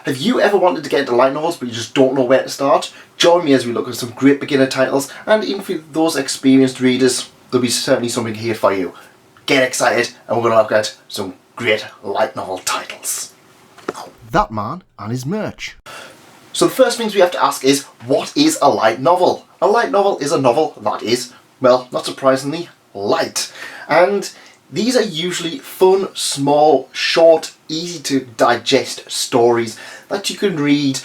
Have you ever wanted to get into light novels but you just don't know where to start? Join me as we look at some great beginner titles, and even for those experienced readers, there'll be certainly something here for you. Get excited, and we're going to look at some great light novel titles. That man and his merch. So the first things we have to ask is, what is a light novel? A light novel is a novel that is, well, not surprisingly, light. And these are usually fun, small, short, easy to digest stories that you can read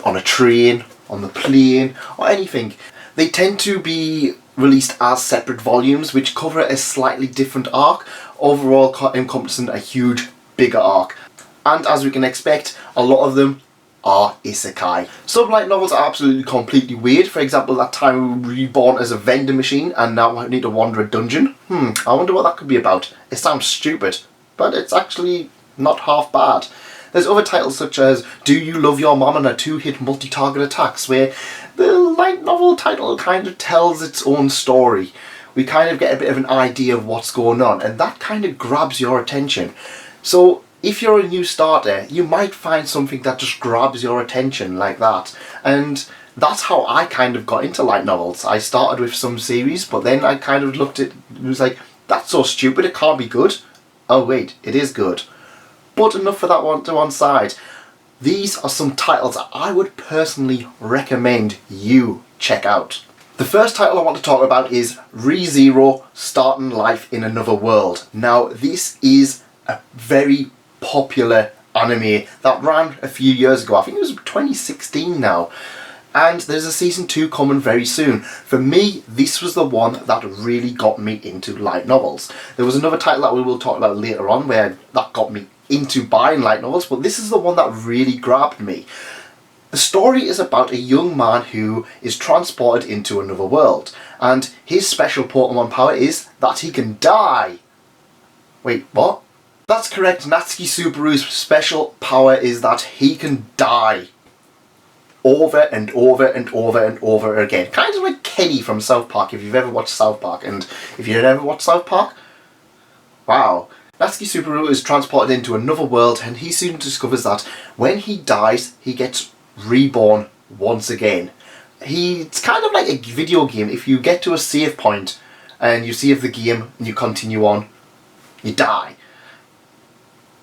on a train, on the plane, or anything. They tend to be released as separate volumes which cover a slightly different arc, overall encompassing a huge, bigger arc. And as we can expect, a lot of them are isekai. Some light novels are absolutely completely weird. For example, that time we were reborn as a vending machine and now I need to wander a dungeon. I wonder what that could be about. It sounds stupid, but it's actually not half bad. There's other titles such as Do You Love Your Mom and a 2-hit multi-target attacks, where the light novel title kind of tells its own story. We kind of get a bit of an idea of what's going on, and that kind of grabs your attention. So if you're a new starter, you might find something that just grabs your attention like that. And that's how I kind of got into light novels. I started with some series, but then I kind of looked at it and was like, that's so stupid, it can't be good. Oh wait, it is good. But enough for that one to one side. These are some titles that I would personally recommend you check out. The first title I want to talk about is ReZero Starting Life in Another World. Now this is a very popular anime that ran a few years ago. I think it was 2016 now. And there's a season 2 coming very soon. For me, this was the one that really got me into light novels. There was another title that we will talk about later on where that got me into buying light novels, but this is the one that really grabbed me. The story is about a young man who is transported into another world, and his special Pokemon power is that he can die. Wait, what? That's correct, Natsuki Subaru's special power is that he can die. Over and over and over and over again. Kind of like Kenny from South Park, if you've ever watched South Park. And if you've never watched South Park, wow. Natsuki Subaru is transported into another world, and he soon discovers that when he dies, he gets reborn once again. It's kind of like a video game. If you get to a save point and you save the game and you continue on, you die.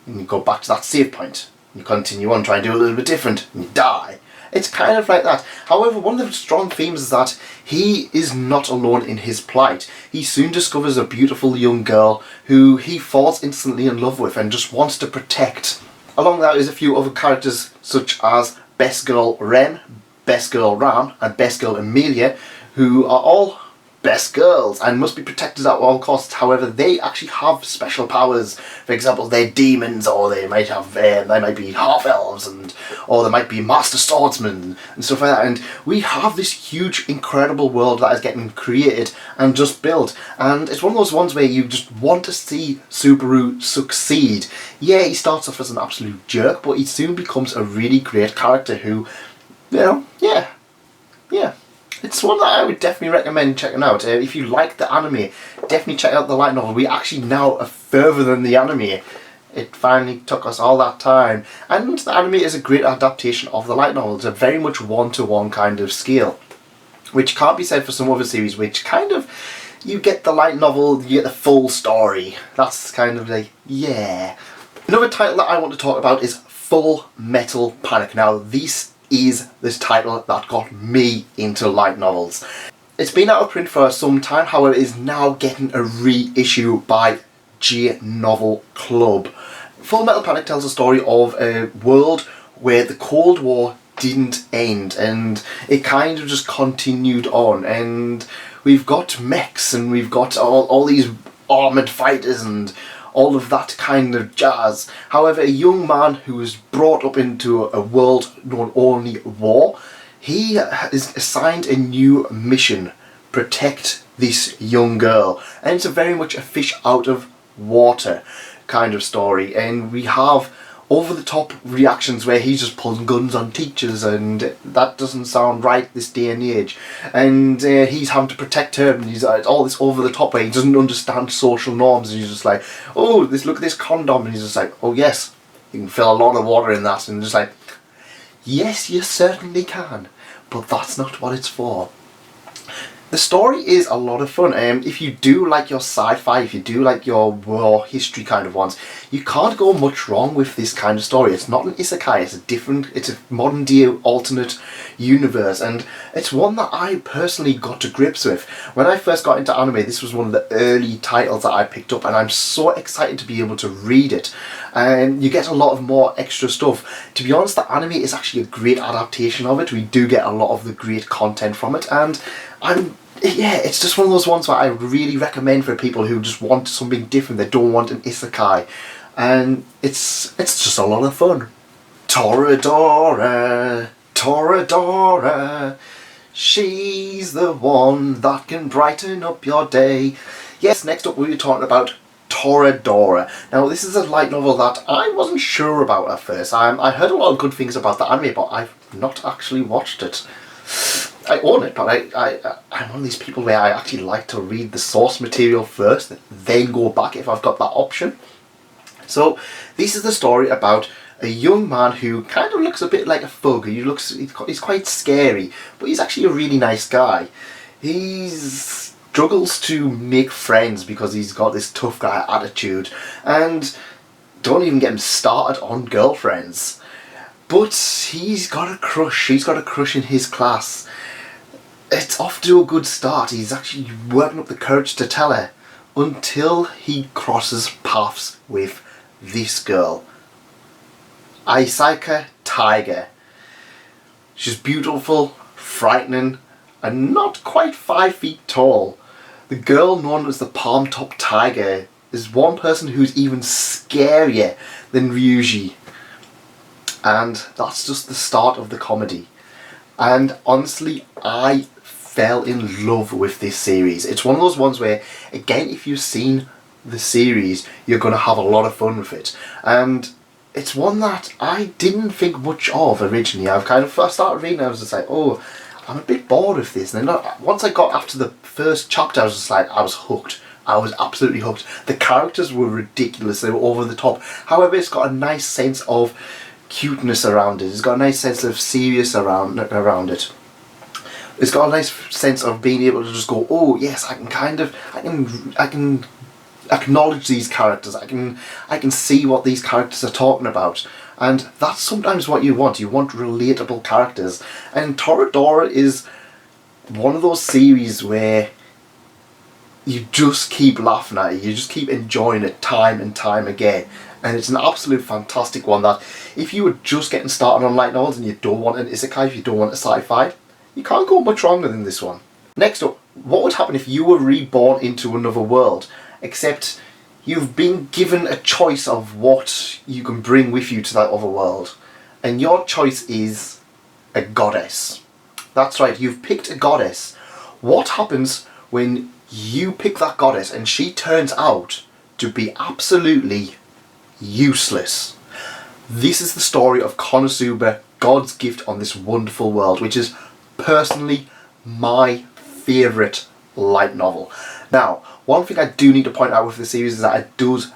And you go back to that save point. You continue on, try and do a little bit different, and you die. It's kind of like that. However, one of the strong themes is that he is not alone in his plight. He soon discovers a beautiful young girl who he falls instantly in love with and just wants to protect. Along that is a few other characters such as Best Girl Ren, Best Girl Ram, and Best Girl Amelia, who are all best girls and must be protected at all costs. However, they actually have special powers. For example, they're demons, or they might have they might be half elves, or they might be master swordsmen and stuff like that. And we have this huge, incredible world that is getting created and just built. And it's one of those ones where you just want to see Subaru succeed. Yeah, he starts off as an absolute jerk, but he soon becomes a really great character who, yeah. It's one that I would definitely recommend checking out. If you like the anime, definitely check out the light novel. We actually now are further than the anime. It finally took us all that time. And the anime is a great adaptation of the light novel. It's a very much one-to-one kind of scale, which can't be said for some other series, which kind of, you get the light novel, you get the full story. That's kind of like, yeah. Another title that I want to talk about is Full Metal Panic. Now, this title that got me into light novels. It's been out of print for some time, however it is now getting a reissue by J Novel Club. Full Metal Panic tells a story of a world where the Cold War didn't end and it kind of just continued on, and we've got mechs and we've got all these armoured fighters and all of that kind of jazz. However, a young man who was brought up into a world known only war, he is assigned a new mission: protect this young girl. And it's a very much a fish out of water kind of story, and we have over-the-top reactions where he's just pulling guns on teachers, and that doesn't sound right this day and age. And he's having to protect her, and he's all this over-the-top where he doesn't understand social norms, and he's just like, oh, look at this condom, and he's just like, oh yes, you can fill a lot of water in that, and just like, Yes, you certainly can, but that's not what it's for. The story is a lot of fun. If you do like your sci-fi, if you do like your war history kind of ones, you can't go much wrong with this kind of story. It's not an isekai, it's a modern day alternate universe, and it's one that I personally got to grips with. When I first got into anime, this was one of the early titles that I picked up, and I'm so excited to be able to read it. And you get a lot of more extra stuff. To be honest, the anime is actually a great adaptation of it. We do get a lot of the great content from it, and yeah, it's just one of those ones where I really recommend for people who just want something different. They don't want an isekai, and it's just a lot of fun. Toradora, Toradora, she's the one that can brighten up your day. Yes, next up we'll be talking about Toradora. Now, this is a light novel that I wasn't sure about at first. I heard a lot of good things about the anime, but I've not actually watched it. I own it, but I'm one of these people where I actually like to read the source material first, then go back if I've got that option. So, this is the story about a young man who kind of looks a bit like a thug. He's quite scary, but he's actually a really nice guy. He struggles to make friends because he's got this tough guy attitude, and don't even get him started on girlfriends. But he's got a crush. He's got a crush in his class. It's off to a good start. He's actually working up the courage to tell her until he crosses paths with this girl, Aisaka Tiger. She's beautiful, frightening, and not quite 5 feet tall. The girl known as the Palm Top Tiger is one person who's even scarier than Ryuji. And that's just the start of the comedy. And honestly, I fell in love with this series. It's one of those ones where, again, if you've seen the series, you're going to have a lot of fun with it. And it's one that I didn't think much of originally. I've kind of first started reading, I was just like, oh, I'm a bit bored of this. And then once I got after the first chapter, I was just like, I was hooked. I was absolutely hooked. The characters were ridiculous. They were over the top. However, it's got a nice sense of cuteness around it. It's got a nice sense of serious around it. It's got a nice sense of being able to just go, oh yes, I can acknowledge these characters. I can see what these characters are talking about, and that's sometimes what you want. You want relatable characters, and Toradora is one of those series where you just keep laughing at it. You just keep enjoying it time and time again. And it's an absolute fantastic one that if you were just getting started on light novels and you don't want an isekai, if you don't want a sci-fi, you can't go much wrong than this one. Next up, what would happen if you were reborn into another world, except you've been given a choice of what you can bring with you to that other world, and your choice is a goddess. That's right, you've picked a goddess. What happens when you pick that goddess and she turns out to be absolutely useless? This is the story of Konosuba, God's gift on this wonderful world, which is personally my favourite light novel. Now, one thing I do need to point out with the series is that it does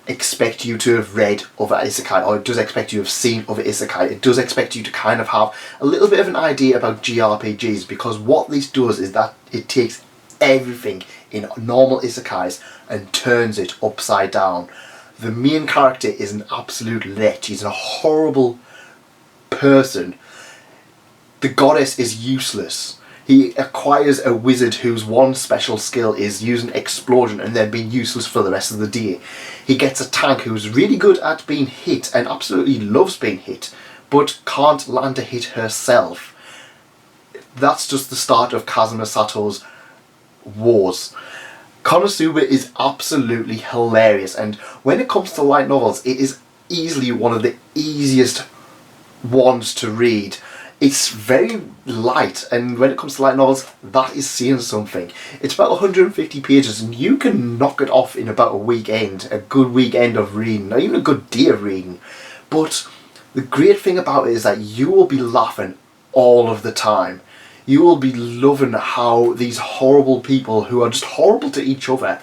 expect you to have read other isekai, or it does expect you to have seen other isekai. It does expect you to kind of have a little bit of an idea about JRPGs, because what this does is that it takes everything in normal isekais and turns it upside down. The main character is an absolute lech. He's a horrible person. The goddess is useless. He acquires a wizard whose one special skill is using explosion and then being useless for the rest of the day. He gets a tank who's really good at being hit and absolutely loves being hit, but can't land a hit herself. That's just the start of Kazuma Sato's wars. Konosuba is absolutely hilarious, and when it comes to light novels, it is easily one of the easiest ones to read. It's very light, and when it comes to light novels, that is saying something. It's about 150 pages, and you can knock it off in about a weekend, a good weekend of reading, or even a good day of reading. But the great thing about it is that you will be laughing all of the time. You will be loving how these horrible people, who are just horrible to each other,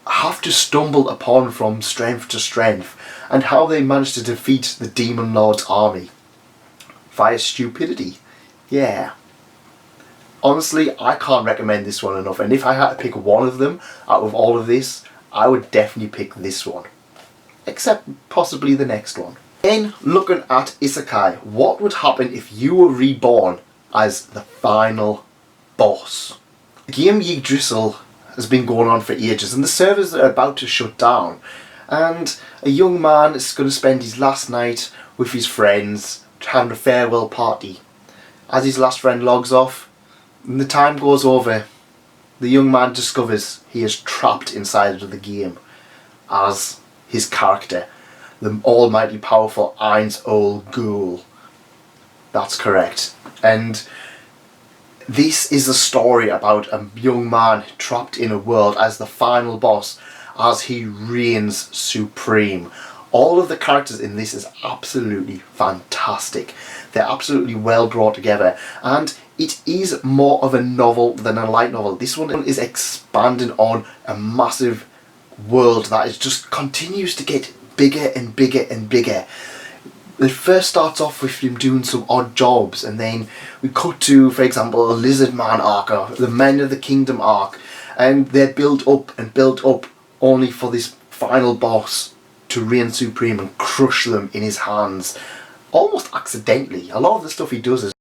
have to stumble upon from strength to strength, and how they manage to defeat the Demon Lord's army. via stupidity. Yeah. Honestly, I can't recommend this one enough, and if I had to pick one of them out of all of this, I would definitely pick this one. Except possibly the next one. Then, looking at Isekai, what would happen if you were reborn as the final boss? The game Yggdrasil has been going on for ages, and the servers are about to shut down. And a young man is going to spend his last night with his friends, having a farewell party. As his last friend logs off, and the time goes over, the young man discovers he is trapped inside of the game as his character, the almighty powerful Eins Ol Ghoul. That's correct. And this is a story about a young man trapped in a world as the final boss, as he reigns supreme. All of the characters in this is absolutely fantastic. They're absolutely well brought together, and it is more of a novel than a light novel. This one is expanding on a massive world that is just continues to get bigger and bigger and bigger. It first starts off with him doing some odd jobs, and then we cut to, for example, a Lizard Man arc or the Men of the Kingdom arc, and they're built up and built up only for this final boss to reign supreme and crush them in his hands, almost accidentally. A lot of the stuff he does is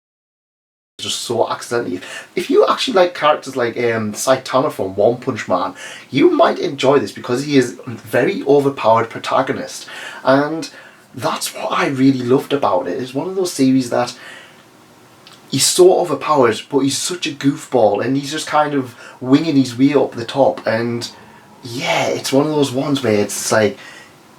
just so accidentally. If you actually like characters like Saitama from One Punch Man, you might enjoy this because he is a very overpowered protagonist, and that's what I really loved about it. It's one of those series that he's so overpowered, but he's such a goofball, and he's just kind of winging his way up the top. And yeah, it's one of those ones where it's like,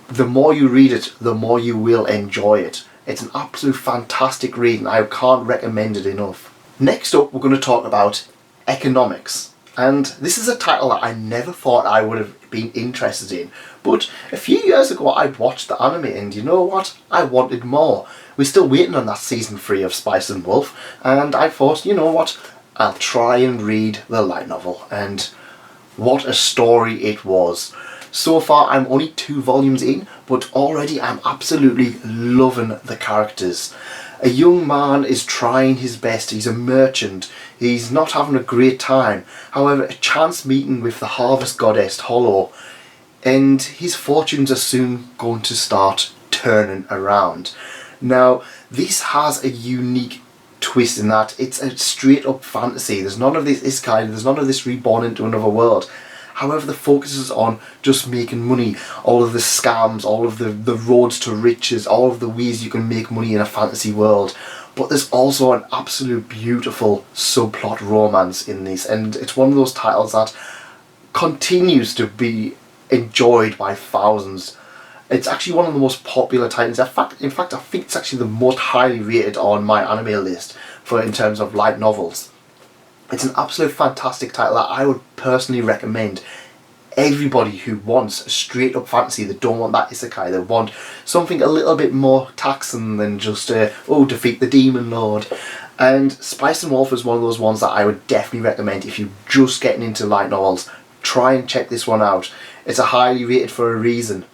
the more you read it, the more you will enjoy it. It's an absolute fantastic read, and I can't recommend it enough. Next up, we're going to talk about Economics. And this is a title that I never thought I would have been interested in. But a few years ago, I watched the anime, and you know what? I wanted more. We're still waiting on that season 3 of Spice and Wolf, and I thought, you know what? I'll try and read the light novel. And what a story it was. So far, I'm only 2 volumes in, but already I'm absolutely loving the characters. A young man is trying his best. He's a merchant. He's not having a great time. However, a chance meeting with the harvest goddess Hollow, and his fortunes are soon going to start turning around. Now, this has a unique twist in that it's a straight up fantasy. There's none of this isekai, there's none of this reborn into another world. However, the focus is on just making money, all of the scams, all of the roads to riches, all of the ways you can make money in a fantasy world. But there's also an absolute beautiful subplot romance in this, and it's one of those titles that continues to be enjoyed by thousands. It's actually one of the most popular titles. In fact, I think it's actually the most highly rated on my anime list in terms of light novels. It's an absolute fantastic title that I would personally recommend everybody who wants a straight up fantasy. They don't want that isekai, they want something a little bit more taxing than just defeat the demon lord. And Spice and Wolf is one of those ones that I would definitely recommend if you're just getting into light novels. Try and check this one out. It's a highly rated for a reason,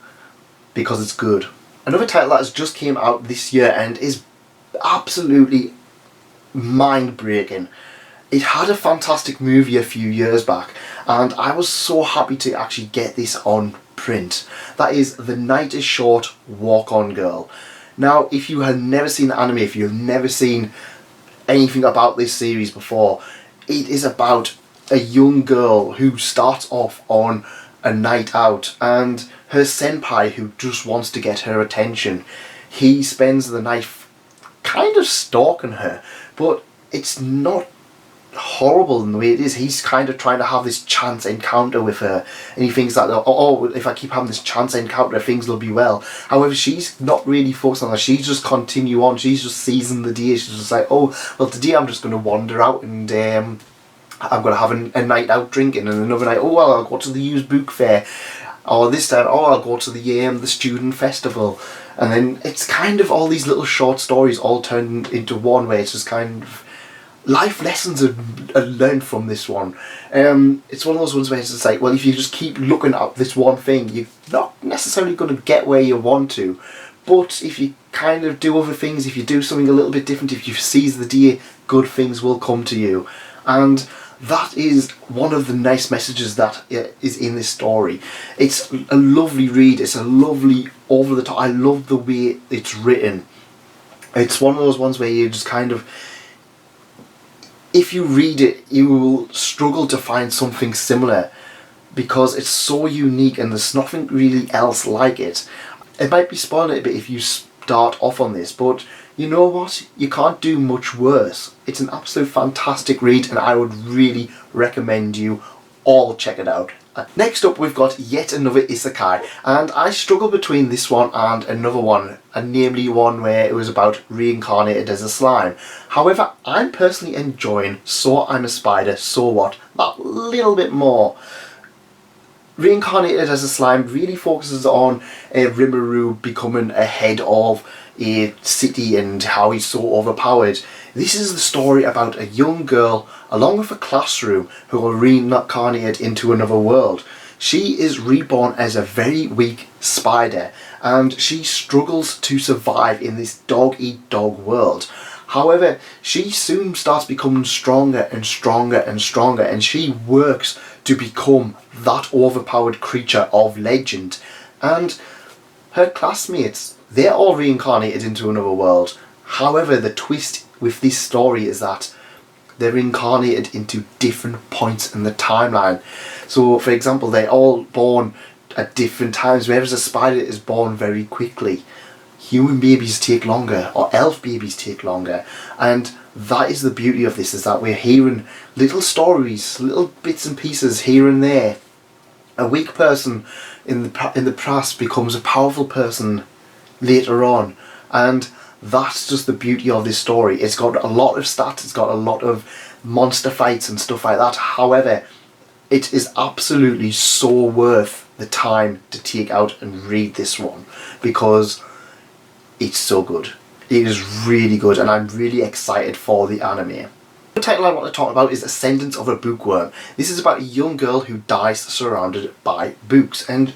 because it's good. Another title that has just came out this year and is absolutely mind-breaking. It had a fantastic movie a few years back, and I was so happy to actually get this on print. That is The Night is Short, Walk On Girl. Now, if you have never seen the anime, if you've never seen anything about this series before, it is about a young girl who starts off on a night out, and her senpai, who just wants to get her attention, he spends the night kind of stalking her, but it's not horrible in the way it is. He's kind of trying to have this chance encounter with her, and he thinks that, oh, if I keep having this chance encounter, things will be well. However, she's not really focused on that. She's just continue on. She's just seizing the day. She's just like, oh, well, today I'm just going to wander out and I'm going to have a night out drinking, and another night, oh, well, I'll go to the used book fair, or this time, oh, I'll go to the student festival. And then it's kind of all these little short stories all turned into one, where it's just kind of life lessons are learned from this one. It's one of those ones where it's just like, well, if you just keep looking at this one thing, you're not necessarily going to get where you want to, but if you kind of do other things, if you do something a little bit different, if you seize the day, good things will come to you. And that is one of the nice messages that is in this story. It's a lovely read, it's a lovely over the top, I love the way it's written. It's one of those ones where you just kind of, if you read it, you will struggle to find something similar because it's so unique and there's nothing really else like it. It might be spoiling it a bit if you start off on this, but you know what? You can't do much worse. It's an absolute fantastic read and I would really recommend you all check it out. Next up we've got yet another isekai, and I struggled between this one and another one, and namely one where it was about reincarnated as a slime. However, I'm personally enjoying So I'm a Spider, So What that little bit more. Reincarnated as a Slime really focuses on Rimuru becoming a head of a city and how he's so overpowered. This is the story about a young girl along with a classroom who are reincarnated into another world. She is reborn as a very weak spider and she struggles to survive in this dog-eat-dog world. However, she soon starts becoming stronger and stronger and stronger, and she works to become that overpowered creature of legend. And her classmates, they're all reincarnated into another world. However, the twist with this story is that they're reincarnated into different points in the timeline. So, for example, they're all born at different times, whereas a spider is born very quickly. Human babies take longer, or elf babies take longer, and that is the beauty of this, is that we're hearing little stories, little bits and pieces here and there. A weak person in the past becomes a powerful person later on, and that's just the beauty of this story. It's got a lot of stats, it's got a lot of monster fights and stuff like that. However, it is absolutely so worth the time to take out and read this one, because it's so good. It is really good and I'm really excited for the anime. The title I want to talk about is Ascendance of a Bookworm. This is about a young girl who dies surrounded by books, and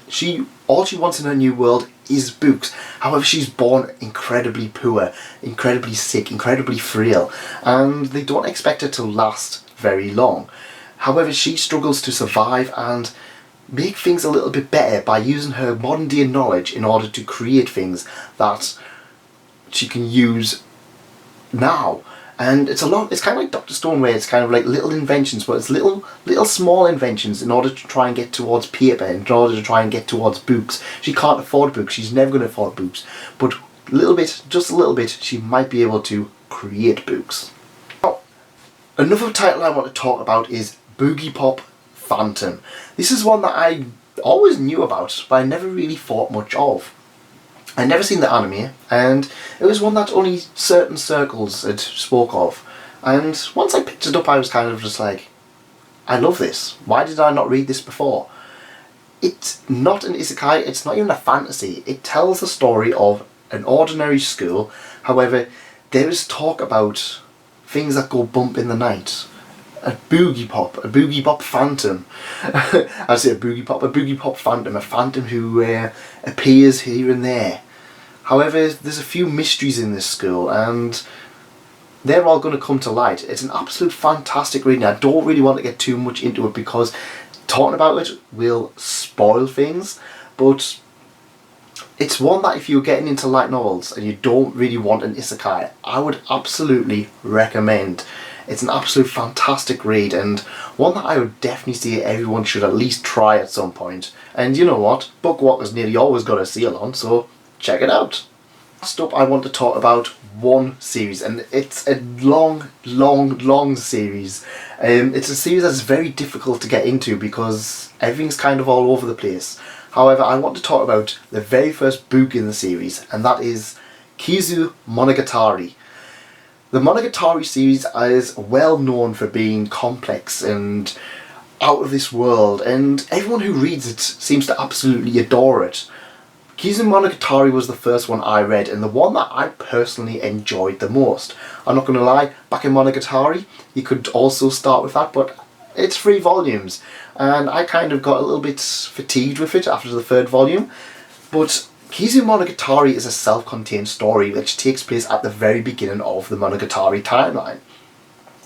all she wants in her new world is books. However, she's born incredibly poor, incredibly sick, incredibly frail, and they don't expect her to last very long. However, she struggles to survive and make things a little bit better by using her modern day knowledge in order to create things that she can use now. And it's kind of like Dr. Stone, where it's kind of like little inventions, but it's little small inventions in order to try and get towards paper, in order to try and get towards books. She can't afford books, she's never going to afford books, but just a little bit, she might be able to create books. Now, another title I want to talk about is Boogie Pop Phantom. This is one that I always knew about, but I never really thought much of. I'd never seen the anime, and it was one that only certain circles had spoke of. And once I picked it up, I was kind of just like, I love this. Why did I not read this before? It's not an isekai, it's not even a fantasy. It tells the story of an ordinary school. However, there is talk about things that go bump in the night. A boogie pop phantom. I say a boogie pop phantom, a phantom who appears here and there. However, there's a few mysteries in this school and they're all going to come to light. It's an absolute fantastic reading. I don't really want to get too much into it because talking about it will spoil things, but it's one that if you're getting into light novels and you don't really want an isekai, I would absolutely recommend. It's an absolute fantastic read and one that I would definitely say everyone should at least try at some point. And you know what? Bookwalker's nearly always got a sale on, so check it out. Last up, I want to talk about one series, and it's a long series. It's a series that's very difficult to get into because everything's kind of all over the place. However, I want to talk about the very first book in the series, and that is Kazoo Monogatari. The Monogatari series is well known for being complex and out of this world, and everyone who reads it seems to absolutely adore it. Kazoo Monogatari was the first one I read and the one that I personally enjoyed the most. I'm not going to lie, back in Monogatari you could also start with that, but it's 3 volumes and I kind of got a little bit fatigued with it after the 3rd volume. But Kazoo Monogatari is a self-contained story which takes place at the very beginning of the Monogatari timeline.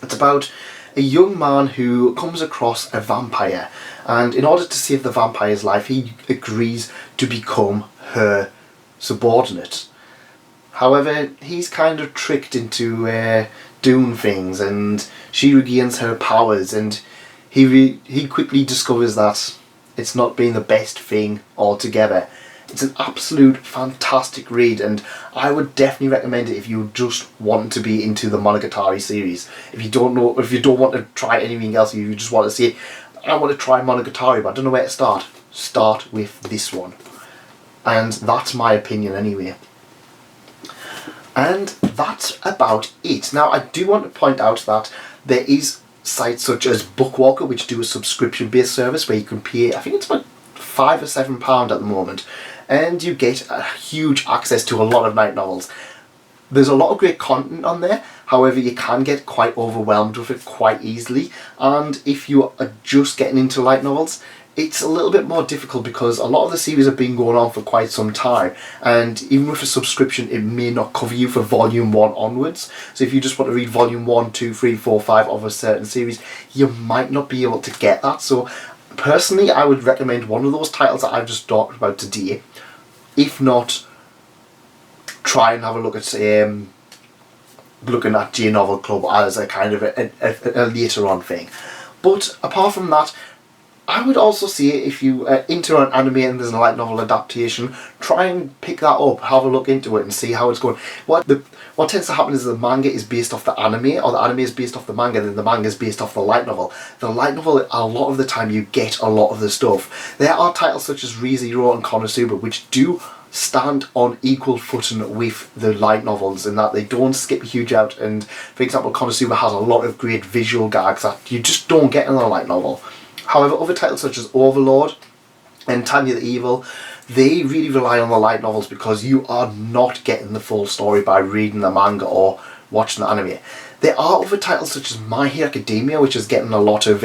It's about a young man who comes across a vampire, and in order to save the vampire's life he agrees to become her subordinate. However, he's kind of tricked into doing things, and she regains her powers, and he quickly discovers that it's not been the best thing altogether. It's an absolute fantastic read, and I would definitely recommend it if you just want to be into the Monogatari series. If you don't want to try anything else, if you just want to say, I want to try Monogatari but I don't know where to start with this one. And that's my opinion anyway. And that's about it. Now I do want to point out that there is sites such as Bookworm which do a subscription based service where you can pay, I think it's about £5 or £7 at the moment, and you get a huge access to a lot of light novels. There's a lot of great content on there, however you can get quite overwhelmed with it quite easily, and if you are just getting into light novels it's a little bit more difficult because a lot of the series have been going on for quite some time, and even with a subscription it may not cover you for volume 1 onwards. So if you just want to read volume 1, 2, 3, 4, 5 of a certain series, you might not be able to get that. So personally I would recommend one of those titles that I've just talked about today. If not, try and have a look at looking at J Novel Club as a kind of a later on thing. But apart from that, I would also say if you are into an anime and there's a light novel adaptation, try and pick that up, have a look into it and see how it's going. What tends to happen is the manga is based off the anime, or the anime is based off the manga, then the manga is based off the light novel. The light novel, a lot of the time you get a lot of the stuff. There are titles such as ReZero and Konosuba which do stand on equal footing with the light novels in that they don't skip a huge out, and for example Konosuba has a lot of great visual gags that you just don't get in the light novel. However, other titles such as Overlord and Tanya the Evil, they really rely on the light novels because you are not getting the full story by reading the manga or watching the anime. There are other titles such as My Hero Academia which is getting a lot of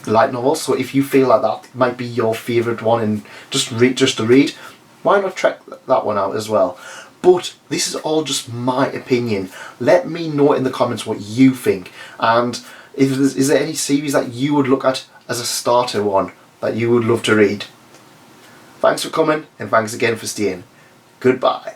light novels, so if you feel like that might be your favourite one and just to read, why not check that one out as well. But this is all just my opinion. Let me know in the comments what you think, and is there any series that you would look at as a starter one that you would love to read. Thanks for coming, and thanks again for staying. Goodbye.